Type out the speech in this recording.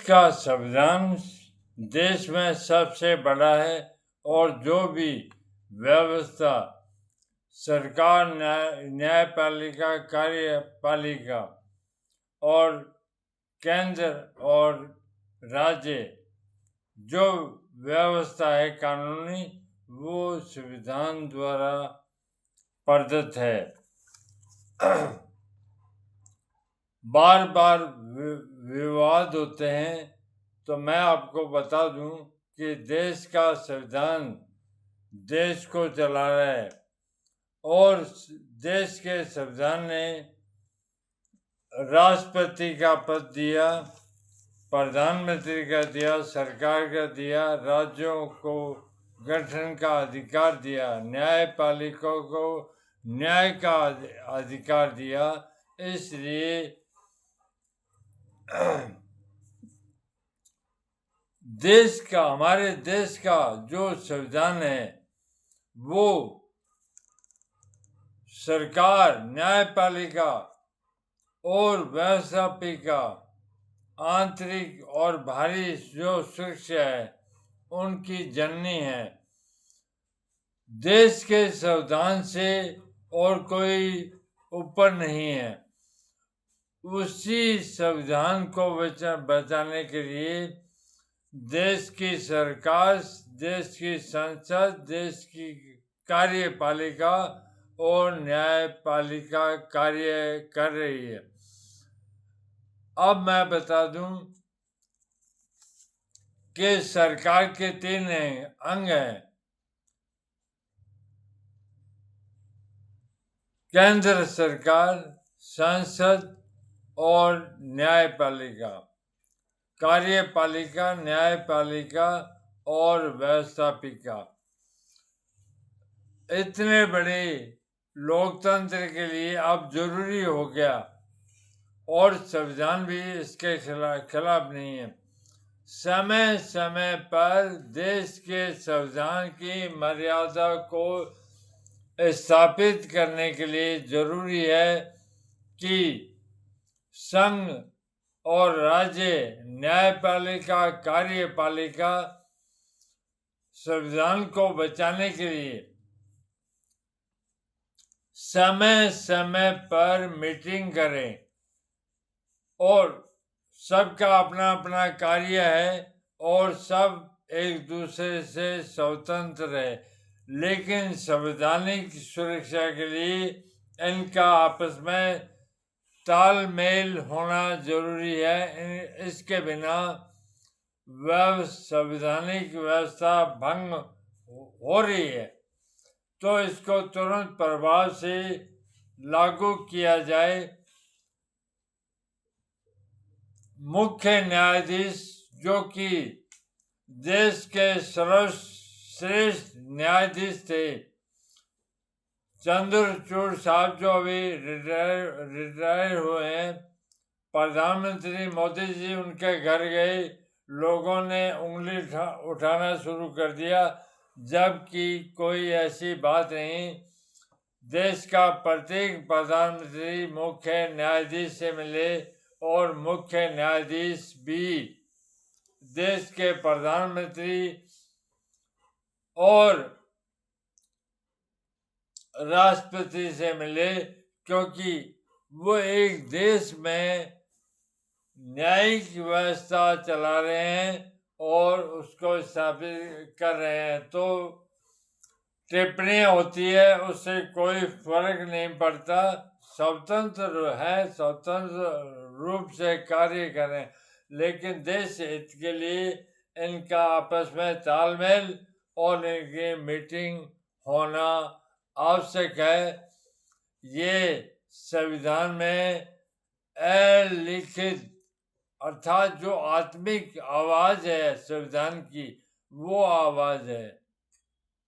का संविधान देश में सबसे बड़ा है और जो भी व्यवस्था सरकार, न्यायपालिका, कार्यपालिका और केंद्र और राज्य जो व्यवस्था है कानूनी, वो संविधान द्वारा प्रदत्त है। बार बार विवाद होते हैं, तो मैं आपको बता दूं कि देश का संविधान देश को चला रहा है और देश के संविधान ने राष्ट्रपति का पद दिया, प्रधानमंत्री का दिया, सरकार का दिया, राज्यों को गठन का अधिकार दिया, न्यायपालिका को न्याय का अधिकार दिया। इसलिए हमारे देश का जो संविधान है वो सरकार, न्यायपालिका और व्यवस्थापिका, आंतरिक और बाहरी जो सुरक्षा है उनकी जननी है। देश के संविधान से और कोई ऊपर नहीं है। उसी संविधान को बचाने के लिए देश की सरकार, देश की संसद, देश की कार्यपालिका और न्यायपालिका कार्य कर रही है। अब मैं बता दूं कि सरकार के 3 अंग हैं: केंद्र सरकार, संसद और न्यायपालिका। कार्यपालिका, न्यायपालिका और व्यवस्थापिका। इतने बड़े लोकतंत्र के लिए अब जरूरी हो गया, और संविधान भी इसके खिलाफ नहीं है, समय समय पर देश के संविधान की मर्यादा को स्थापित करने के लिए जरूरी है कि संघ और राज्य, न्यायपालिका, कार्यपालिका संविधान को बचाने के लिए समय समय पर मीटिंग करें। और सबका अपना अपना कार्य है और सब एक दूसरे से स्वतंत्र है, लेकिन संवैधानिक सुरक्षा के लिए इनका आपस में तालमेल होना जरूरी है। इसके बिना संवैधानिक व्यवस्था भंग हो रही है, तो इसको तुरंत प्रभाव से लागू किया जाए। मुख्य न्यायाधीश, जो कि देश के सर्वश्रेष्ठ न्यायाधीश थे, चंद्रचूड़ साहब, जो अभी रिटायर हुए हैं, प्रधानमंत्री मोदी जी उनके घर गए, लोगों ने उंगली उठाना शुरू कर दिया, जबकि कोई ऐसी बात नहीं। देश का प्रत्येक प्रधानमंत्री मुख्य न्यायाधीश से मिले और मुख्य न्यायाधीश भी देश के प्रधानमंत्री और राष्ट्रपति से मिले, क्योंकि वो एक देश में न्यायिक व्यवस्था चला रहे हैं और उसको स्थापित कर रहे हैं। तो टिप्पणियां होती है, उससे कोई फर्क नहीं पड़ता। स्वतंत्र है, स्वतंत्र रूप से कार्य करें, लेकिन देश हित के लिए इनका आपस में तालमेल और इनकी मीटिंग होना आवश्यक है। ये संविधान में अलिखित, अर्थात जो आत्मिक आवाज है संविधान की, वो आवाज है।